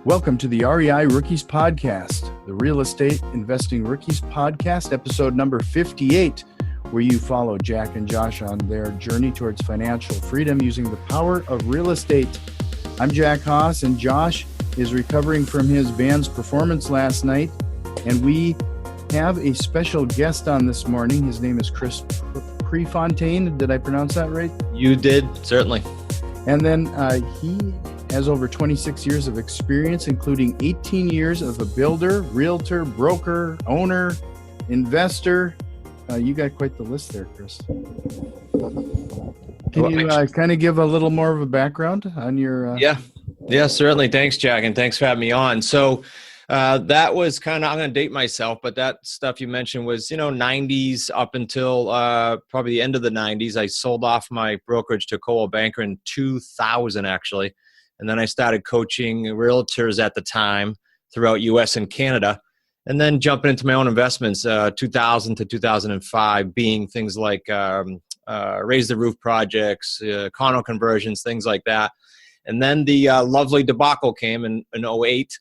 Welcome to the REI Rookies Podcast, the Real Estate Investing Rookies Podcast, episode number 58, where you follow Jack and Josh on their journey towards financial freedom using the power of real estate. I'm Jack Haas, and Josh is recovering from his band's performance last night, and we have a special guest on this morning. His name is Chris Prefontaine. Did I pronounce that right? You did, certainly. And then he has over 26 years of experience, including 18 years as a builder, realtor, broker, owner, investor. You got quite the list there, Chris. Can you kind of give a little more of a background on your... Yeah, certainly. Thanks, Jack, and thanks for having me on. So that was kind of, I'm going to date myself, but that stuff you mentioned was, 90s up until probably the end of the 90s. I sold off my brokerage to a Coldwell Banker in 2000, actually. And then I started coaching realtors at the time throughout U.S. and Canada, and then jumping into my own investments, 2000 to 2005, being things like raise the roof projects, condo conversions, things like that. And then the lovely debacle came in 08.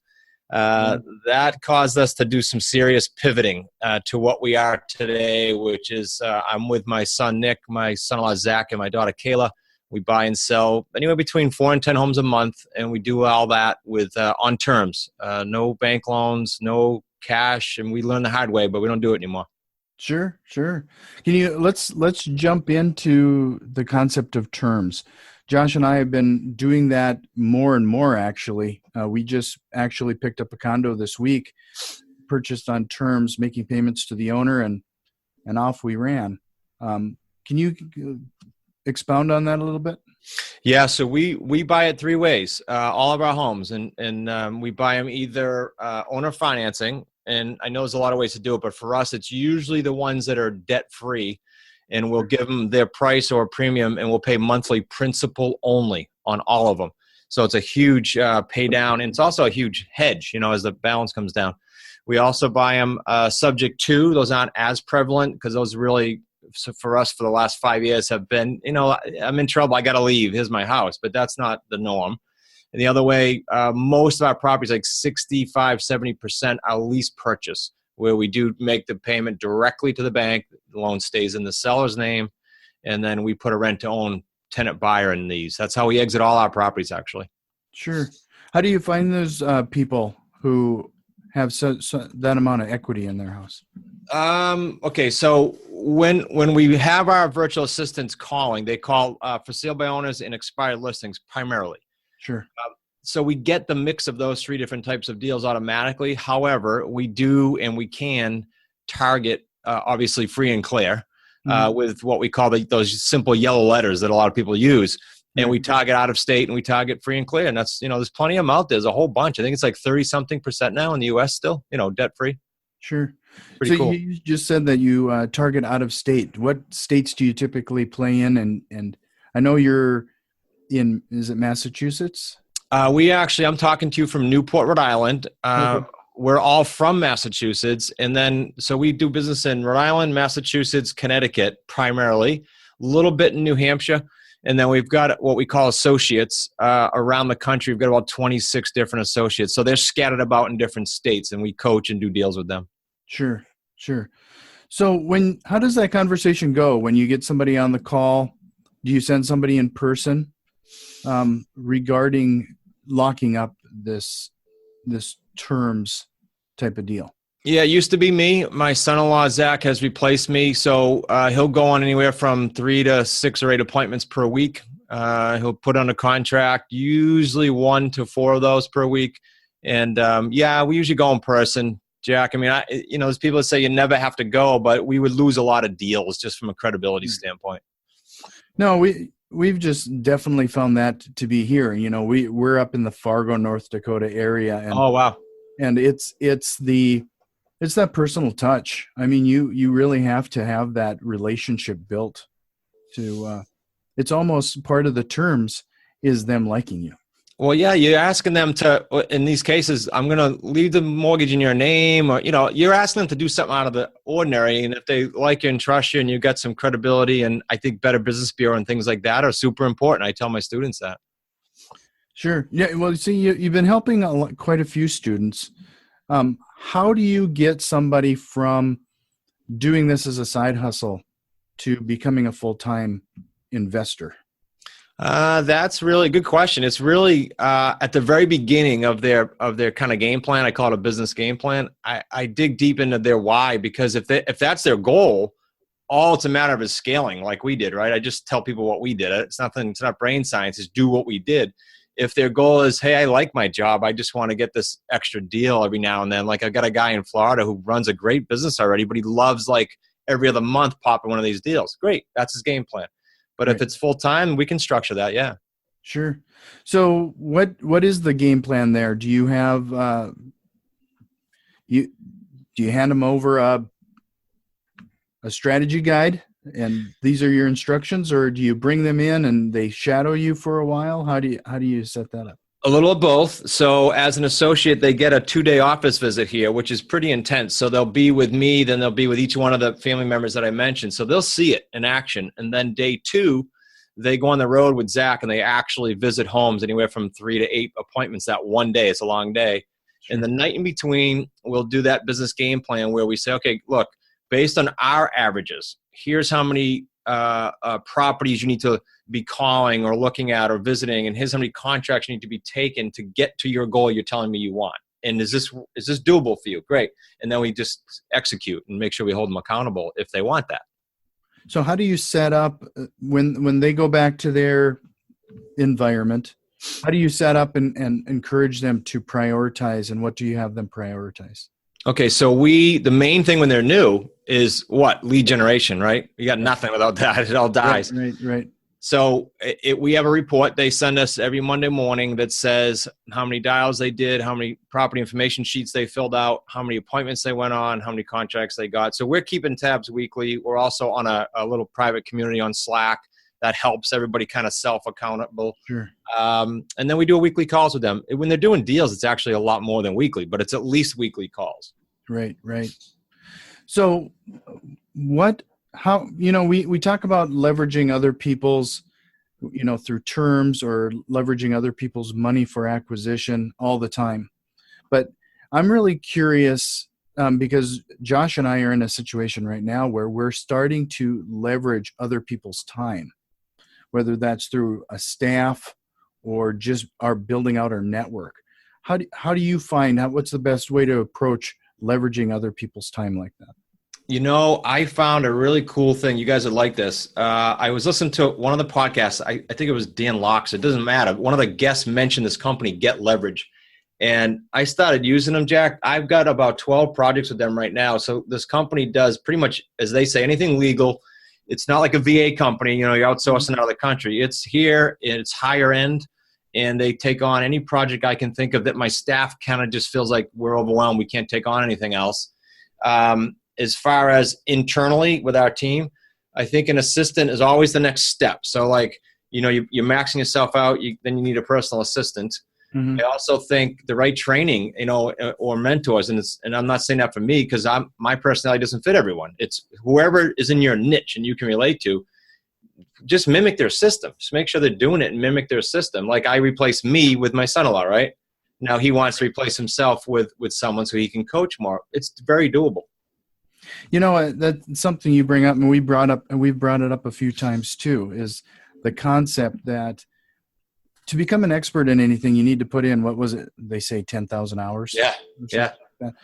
That caused us to do some serious pivoting to what we are today, which is I'm with my son, Nick, my son-in-law, Zach, and my daughter, Kayla. We buy and sell anywhere between 4 and 10 homes a month, and we do all that with on terms. No bank loans, no cash, and we learned the hard way, but we don't do it anymore. Sure. Can you let's jump into the concept of terms. Josh and I have been doing that more and more, actually. We just actually picked up a condo this week, purchased on terms, making payments to the owner, and off we ran. Can you expound on that a little bit? Yeah, so we buy it three ways, all of our homes, and we buy them either owner financing, and I know there's a lot of ways to do it, but for us, it's usually the ones that are debt-free, and we'll give them their price or premium, and we'll pay monthly principal only on all of them. So it's a huge pay down, and it's also a huge hedge, as the balance comes down. We also buy them subject to. Those aren't as prevalent because those really, so for us for the last 5 years have been, I'm in trouble, I got to leave, here's my house, but that's not the norm. And the other way, most of our properties, like 65-70% are lease purchase, where we do make the payment directly to the bank. The loan stays in the seller's name, and then we put a rent-to-own tenant buyer in these. That's how we exit all our properties, actually. Sure. How do you find those people who have that amount of equity in their house? Okay, so when we have our virtual assistants calling, they call for sale by owners and expired listings primarily. Sure. So we get the mix of those three different types of deals automatically. However, we do and we can target, obviously, free and clear with what we call those simple yellow letters that a lot of people use. And we target out of state and we target free and clear. And that's, there's plenty of them out there. There's a whole bunch. I think it's like 30-something% now in the U.S. still, debt free. Sure. Pretty cool. You just said that you target out of state. What states do you typically play in? And I know you're in, is it Massachusetts? I'm talking to you from Newport, Rhode Island. We're all from Massachusetts. And then, so we do business in Rhode Island, Massachusetts, Connecticut, primarily, a little bit in New Hampshire. And then we've got what we call associates around the country. We've got about 26 different associates. So they're scattered about in different states, and we coach and do deals with them. Sure. So how does that conversation go when you get somebody on the call? Do you send somebody in person regarding locking up this terms type of deal? Yeah, it used to be me. My son-in-law, Zach, has replaced me. So he'll go on anywhere from 3 to 6 or 8 appointments per week. He'll put on a contract, usually 1 to 4 of those per week. And we usually go in person, Jack. I mean, there's people that say you never have to go, but we would lose a lot of deals just from a credibility standpoint. No, we've just definitely found that to be here. We're up in the Fargo, North Dakota area. And, oh, wow. And it's that personal touch. I mean, you really have to have that relationship built to, it's almost part of the terms is them liking you. Well, yeah, you're asking them to, in these cases, I'm going to leave the mortgage in your name, or, you're asking them to do something out of the ordinary. And if they like you and trust you and you've got some credibility, and I think Better Business Bureau and things like that are super important. I tell my students that. Sure. Yeah. Well, see, you've been helping quite a few students. How do you get somebody from doing this as a side hustle to becoming a full-time investor? That's really a good question. It's really at the very beginning of their kind of game plan. I call it a business game plan. I dig deep into their why, because if that's their goal, all it's a matter of is scaling, like we did, right? I just tell people what we did. It's not brain science. It's do what we did. If their goal is, hey, I like my job, I just want to get this extra deal every now and then. Like I've got a guy in Florida who runs a great business already, but he loves like every other month popping one of these deals. Great. That's his game plan. But if it's full time, we can structure that. Yeah. Sure. So what is the game plan there? Do you have, do you hand them over a strategy guide and these are your instructions, or do you bring them in and they shadow you for a while? How do you set that up? A little of both. So as an associate, they get a 2-day office visit here, which is pretty intense. So they'll be with me, then they'll be with each one of the family members that I mentioned. So they'll see it in action. And then day 2, they go on the road with Zach and they actually visit homes, anywhere from 3 to 8 appointments that one day. It's a long day. Sure. And the night in between, we'll do that business game plan where we say, okay, look, based on our averages, here's how many properties you need to be calling or looking at or visiting, and here's how many contracts you need to be taken to get to your goal you're telling me you want. And is this doable for you? Great. And then we just execute and make sure we hold them accountable if they want that. So how do you set up when they go back to their environment? How do you set up and encourage them to prioritize, and what do you have them prioritize? Okay, so the main thing when they're new is what? Lead generation, right? You got nothing without that. It all dies. Right. So we have a report they send us every Monday morning that says how many dials they did, how many property information sheets they filled out, how many appointments they went on, how many contracts they got. So we're keeping tabs weekly. We're also on a little private community on Slack that helps everybody kind of self-accountable. Sure. And then we do weekly calls with them. When they're doing deals, it's actually a lot more than weekly, but it's at least weekly calls. Right. So how, we talk about leveraging other people's, through terms or leveraging other people's money for acquisition all the time. But I'm really curious because Josh and I are in a situation right now where we're starting to leverage other people's time, whether that's through a staff or just our building out our network. How do you find what's the best way to approach leveraging other people's time like that? I found a really cool thing. You guys would like this. I was listening to one of the podcasts. I think it was Dan Locke's. It doesn't matter. One of the guests mentioned this company, Get Leverage. And I started using them, Jack. I've got about 12 projects with them right now. So this company does pretty much, as they say, anything legal. It's not like a VA company, you're outsourcing out of the country. It's here, it's higher end, and they take on any project I can think of that my staff kind of just feels like we're overwhelmed. We can't take on anything else. As far as internally with our team, I think an assistant is always the next step. So you're maxing yourself out, then you need a personal assistant. Mm-hmm. I also think the right training, or mentors, and I'm not saying that for me because my personality doesn't fit everyone. It's whoever is in your niche and you can relate to, just mimic their system. Just make sure they're doing it and mimic their system. Like I replace me with my son-in-law, right? Now he wants to replace himself with someone so he can coach more. It's very doable. That's something you bring up, and we've brought it up a few times too, is the concept that to become an expert in anything, you need to put in, what was it? They say 10,000 hours. Yeah. Like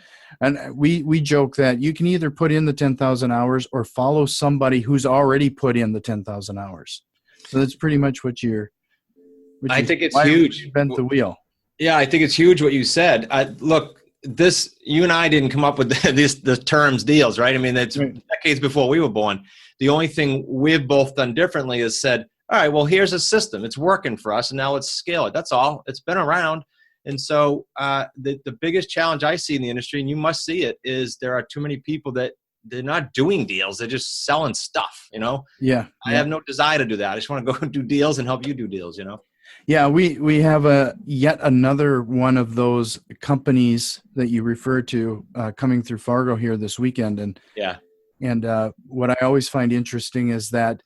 and we joke that you can either put in the 10,000 hours or follow somebody who's already put in the 10,000 hours. So that's pretty much I think it's huge. Bent the wheel. Yeah, I think it's huge what you said. Look, you and I didn't come up with the terms deals, right? I mean, that's right. Decades before we were born. The only thing we've both done differently is said, all right, well, here's a system. It's working for us, and now let's scale it. That's all. It's been around. And so the biggest challenge I see in the industry, and you must see it, is there are too many people that they're not doing deals. They're just selling stuff, Yeah. I have no desire to do that. I just want to go do deals and help you do deals, Yeah, we have yet another one of those companies that you refer to coming through Fargo here this weekend, and yeah, and what I always find interesting is that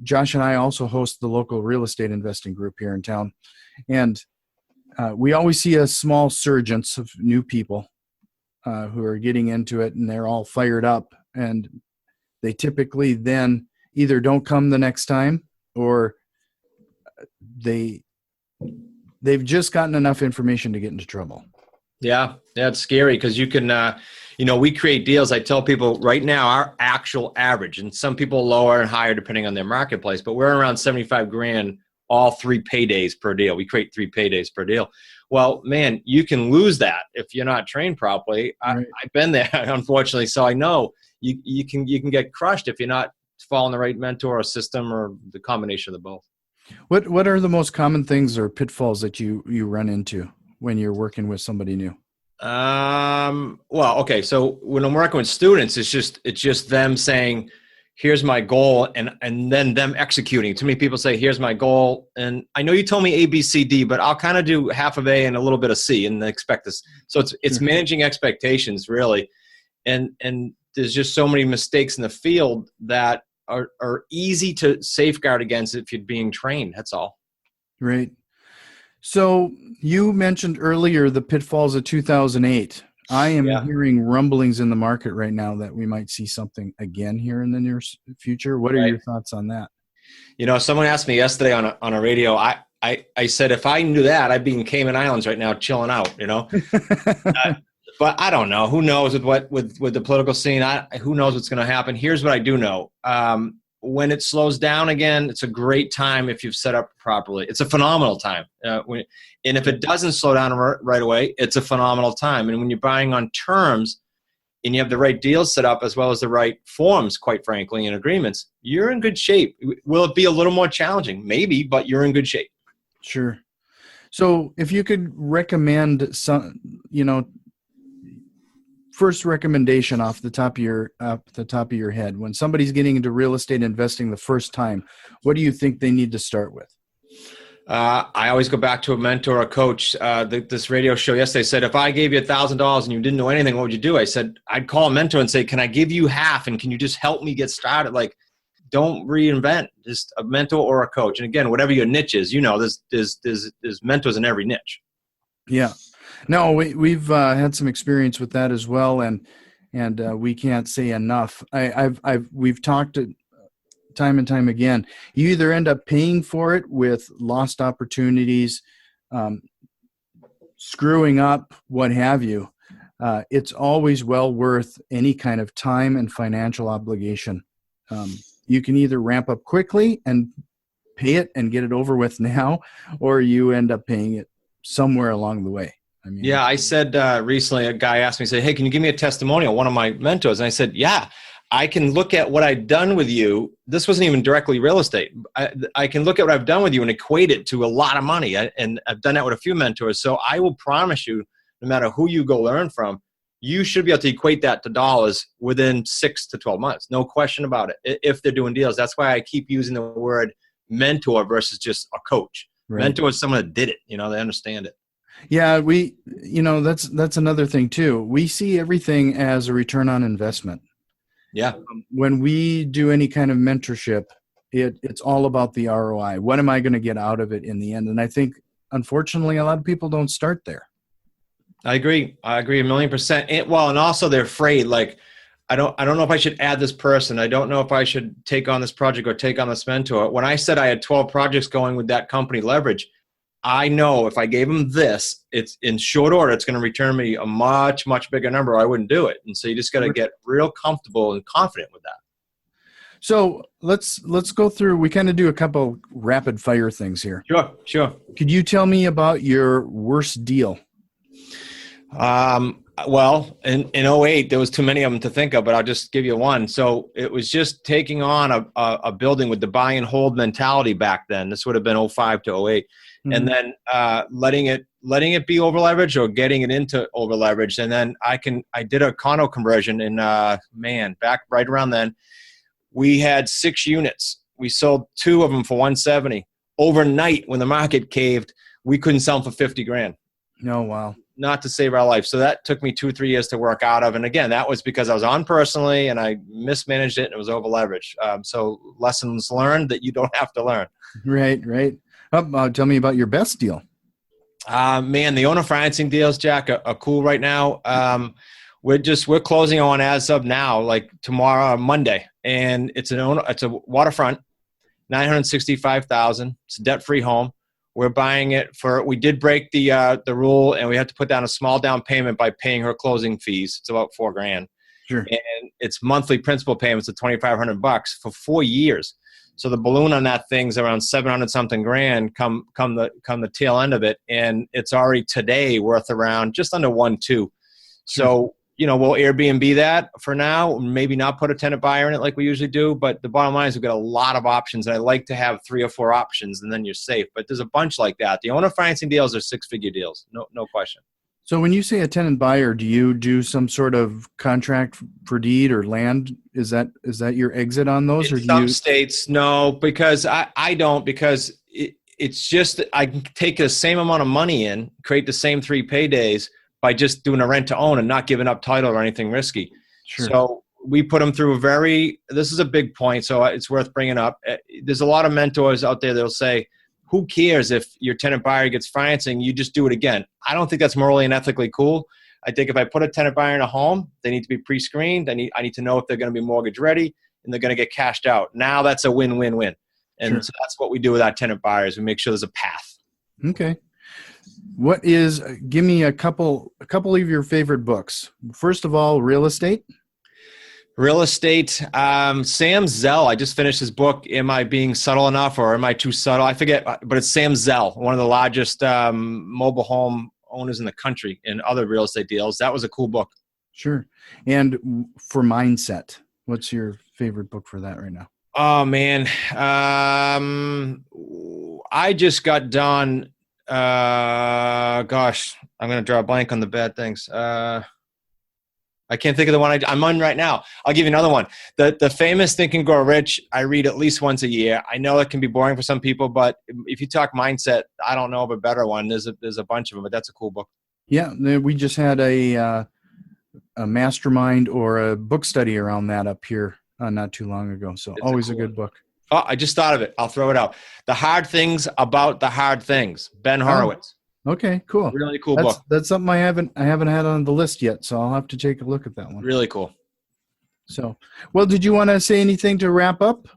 Josh and I also host the local real estate investing group here in town. And we always see a small surgence of new people who are getting into it, and they're all fired up. And they typically then either don't come the next time, or they've just gotten enough information to get into trouble. Yeah, that's scary because you can, we create deals. I tell people right now our actual average, and some people lower and higher depending on their marketplace, but we're around 75 grand all 3 paydays per deal. We create 3 paydays per deal. Well, man, you can lose that if you're not trained properly. Right. I've been there, unfortunately, so I know you can get crushed if you're not following the right mentor or system or the combination of the both. What are the most common things or pitfalls that you run into when you're working with somebody new? Well, okay. So when I'm working with students, it's just them saying, here's my goal, and then them executing. Too many people say, here's my goal. And I know you told me A, B, C, D, but I'll kind of do half of A and a little bit of C and expect this. So it's managing expectations really. And there's just so many mistakes in the field that are easy to safeguard against if you're being trained. That's all. Right. So you mentioned earlier the pitfalls of 2008. I am hearing rumblings in the market right now that we might see something again here in the near future. What are your thoughts on that? Someone asked me yesterday on a radio, I said, if I knew that, I'd be in Cayman Islands right now chilling out, but I don't know. Who knows with the political scene? Who knows what's going to happen? Here's what I do know. When it slows down again, it's a great time if you've set up properly. It's a phenomenal time. And if it doesn't slow down right away, it's a phenomenal time. And when you're buying on terms and you have the right deals set up as well as the right forms, quite frankly, and agreements, you're in good shape. Will it be a little more challenging? Maybe, but you're in good shape. Sure. So if you could recommend some, first recommendation off the top of your head, when somebody's getting into real estate investing the first time, what do you think they need to start with? I always go back to a mentor or a coach. This radio show yesterday said, if I gave you $1,000 and you didn't know anything, what would you do? I said, I'd call a mentor and say, can I give you half? And can you just help me get started? Like, don't reinvent, just a mentor or a coach. And again, whatever your niche is, there's mentors in every niche. Yeah. No, we've had some experience with that as well, and we can't say enough. We've talked time and time again. You either end up paying for it with lost opportunities, screwing up, what have you. It's always well worth any kind of time and financial obligation. You can either ramp up quickly and pay it and get it over with now, or you end up paying it somewhere along the way. I said recently, a guy asked me, said, hey, can you give me a testimonial, one of my mentors? And I said, yeah, I can look at what I've done with you. This wasn't even directly real estate. I can look at what I've done with you and equate it to a lot of money. And I've done that with a few mentors. So I will promise you, no matter who you go learn from, you should be able to equate that to dollars within 6 to 12 months. No question about it. If they're doing deals, that's why I keep using the word mentor versus just a coach. Right. Mentor is someone that did it. They understand it. Yeah, that's another thing too. We see everything as a return on investment. Yeah. When we do any kind of mentorship, it's all about the ROI. What am I going to get out of it in the end? And I think, unfortunately, a lot of people don't start there. I agree 1,000,000%. And also they're afraid. Like, I don't know if I should add this person. I don't know if I should take on this project or take on this mentor. When I said I had 12 projects going with that company Leverage, I know if I gave them this, it's in short order, it's going to return me a much, much bigger number, or I wouldn't do it. And so you just got to get real comfortable and confident with that. So let's go through, we kind of do a couple rapid fire things here. Sure. Could you tell me about your worst deal? Well, in 2008, there was too many of them to think of, but I'll just give you one. So it was just taking on a building with the buy and hold mentality back then. This would have been 2005 to 2008. Mm-hmm. And then letting it be over leveraged or getting it into over leveraged. And then I did a condo conversion in back right around then. We had 6 units. We sold 2 of them for $170. Overnight, when the market caved, we couldn't sell them for $50,000. No, wow. Not to save our life. So that took me 2-3 years to work out of. And again, that was because I was on personally and I mismanaged it and it was over leveraged. So lessons learned that you don't have to learn. Right. Tell me about your best deal. Man, the owner financing deals, Jack, are cool right now. We're closing on as of now, like tomorrow, Monday, and it's a waterfront, $965,000. It's a debt-free home. We're buying it we did break the rule, and we had to put down a small down payment by paying her closing fees. It's about $4,000. Sure. And it's monthly principal payments of $2,500 for 4 years. So the balloon on that thing's around 700 something grand come the tail end of it. And it's already today worth around just under 1.2. So, we'll Airbnb that for now, maybe not put a tenant buyer in it like we usually do. But the bottom line is we've got a lot of options, and I like to have 3 or 4 options, and then you're safe. But there's a bunch like that. The owner financing deals are 6-figure deals. No question. So when you say a tenant buyer, do you do some sort of contract for deed or land? Is that your exit on those? In some states, no, because I don't, because it's just I can take the same amount of money in, create the same 3 paydays by just doing a rent to own and not giving up title or anything risky. Sure. So we put them through this is a big point, so it's worth bringing up. There's a lot of mentors out there that'll say, who cares if your tenant buyer gets financing, you just do it again. I don't think that's morally and ethically cool. I think if I put a tenant buyer in a home, they need to be pre-screened. I need to know if they're going to be mortgage ready and they're going to get cashed out. Now that's a win-win-win. And Sure. So that's what we do with our tenant buyers. We make sure there's a path. Okay. Give me a couple of your favorite books. First of all, real estate. Real estate. Sam Zell, I just finished his book, Am I Being Subtle Enough or Am I Too Subtle? I forget, but it's Sam Zell, one of the largest mobile home owners in the country in other real estate deals. That was a cool book. Sure. And for mindset, what's your favorite book for that right now? Oh, man. I just got done. Gosh, I'm going to draw a blank on the bad things. I can't think of the one I'm on right now. I'll give you another one. The famous Think and Grow Rich, I read at least once a year. I know it can be boring for some people, but if you talk mindset, I don't know of a better one. There's a bunch of them, but that's a cool book. Yeah, we just had a mastermind or a book study around that up here not too long ago. So it's always a good book. Oh, I just thought of it. I'll throw it out. The Hard Things About the Hard Things, Ben Horowitz. Okay, cool. Really cool book. That's something I haven't had on the list yet, so I'll have to take a look at that one. Really cool. So, well, did you want to say anything to wrap up?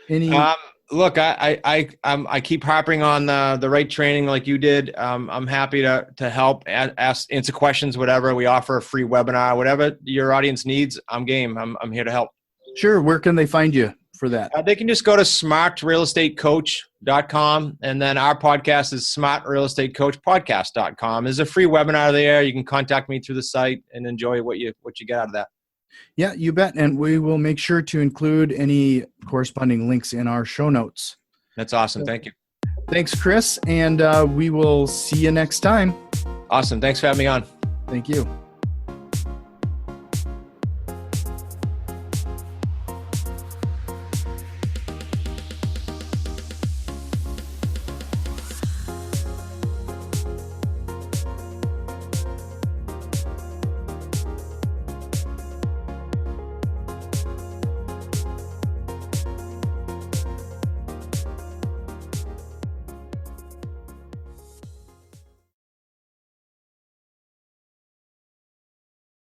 Look, I keep harping on the right training like you did. I'm happy to help, answer questions, whatever. We offer a free webinar, whatever your audience needs. I'm game. I'm here to help. Sure. Where can they find you for that? They can just go to smartrealestatecoach.com, and then our podcast is smartrealestatecoachpodcast.com. There's a free webinar there. You can contact me through the site and enjoy what you get out of that. Yeah, you bet. And we will make sure to include any corresponding links in our show notes. That's awesome. Thank you. Thanks, Chris. And we will see you next time. Awesome. Thanks for having me on. Thank you.